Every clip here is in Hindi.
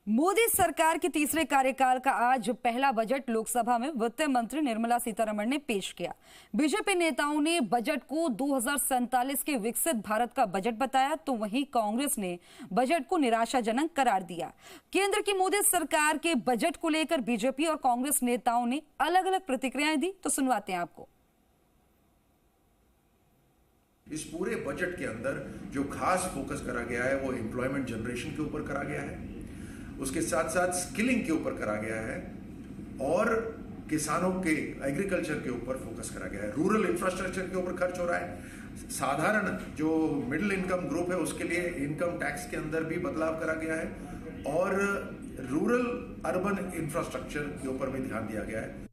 मोदी सरकार के तीसरे कार्यकाल का आज पहला बजट लोकसभा में वित्त मंत्री निर्मला सीतारमण ने पेश किया। बीजेपी नेताओं ने बजट को 2047 के विकसित भारत का बजट बताया, तो वहीं कांग्रेस ने बजट को निराशाजनक करार दिया। केंद्र की मोदी सरकार के बजट को लेकर बीजेपी और कांग्रेस नेताओं ने अलग अलग प्रतिक्रियाएं दी, तो सुनवाते हैं आपको। इस पूरे बजट के अंदर जो खास फोकस करा गया है वो एम्प्लॉयमेंट जनरेशन के ऊपर करा गया है, उसके साथ साथ स्किलिंग के ऊपर करा गया है और किसानों के एग्रीकल्चर के ऊपर फोकस करा गया है। रूरल इंफ्रास्ट्रक्चर के ऊपर खर्च हो रहा है। साधारण जो मिडिल इनकम ग्रुप है उसके लिए इनकम टैक्स के अंदर भी बदलाव करा गया है और रूरल अर्बन इंफ्रास्ट्रक्चर के ऊपर भी ध्यान दिया गया है।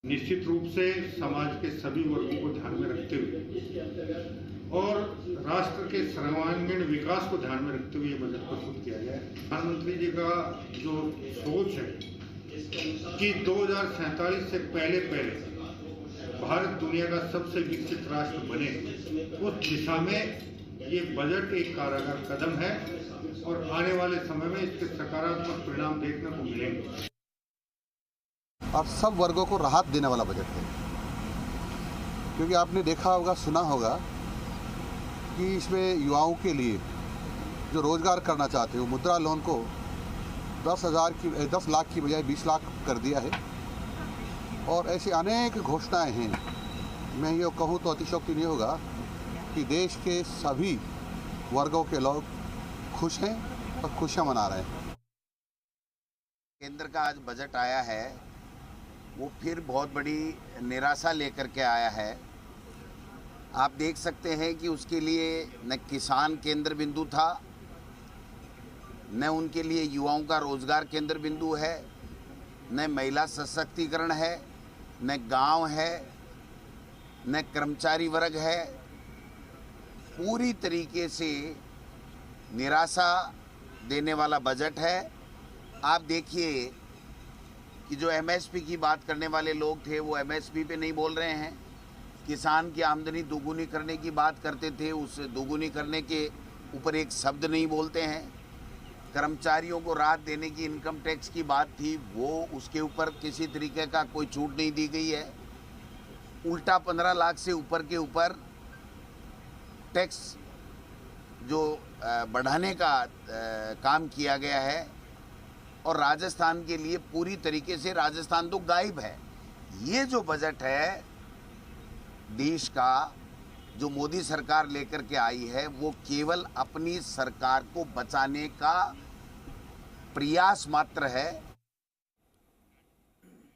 निश्चित रूप से समाज के सभी वर्गों को ध्यान में रखते हुए और राष्ट्र के सर्वांगीण विकास को ध्यान में रखते हुए ये बजट प्रस्तुत किया गया है। प्रधानमंत्री जी का जो सोच है कि 2047 से पहले भारत दुनिया का सबसे विकसित राष्ट्र बने, उस दिशा में ये बजट एक कारगर कदम है और आने वाले समय में इसके सकारात्मक परिणाम देखने को मिलेंगे और सब वर्गों को राहत देने वाला बजट है। क्योंकि आपने देखा होगा, सुना होगा कि इसमें युवाओं के लिए जो रोज़गार करना चाहते हैं वो मुद्रा लोन को 10 लाख की बजाय 20 लाख कर दिया है और ऐसी अनेक घोषणाएं हैं। मैं ये कहूँ तो अतिशयोक्ति नहीं होगा कि देश के सभी वर्गों के लोग खुश हैं और खुशियाँ मना रहे हैं। केंद्र का आज बजट आया है वो फिर बहुत बड़ी निराशा लेकर के आया है। आप देख सकते हैं कि उसके लिए न किसान केंद्र बिंदु था, न उनके लिए युवाओं का रोजगार केंद्र बिंदु है, न महिला सशक्तिकरण है, न गांव है, न कर्मचारी वर्ग है। पूरी तरीके से निराशा देने वाला बजट है। आप देखिए कि जो एमएसपी की बात करने वाले लोग थे वो एमएसपी पे नहीं बोल रहे हैं। किसान की आमदनी दोगुनी करने की बात करते थे, उस दोगुनी करने के ऊपर एक शब्द नहीं बोलते हैं। कर्मचारियों को राहत देने की इनकम टैक्स की बात थी, वो उसके ऊपर किसी तरीके का कोई छूट नहीं दी गई है। उल्टा 15 लाख से ऊपर के ऊपर टैक्स जो बढ़ाने का काम किया गया है और राजस्थान के लिए पूरी तरीके से राजस्थान तो गायब है। ये जो बजट है देश का जो मोदी सरकार लेकर के आई है वो केवल अपनी सरकार को बचाने का प्रयास मात्र है।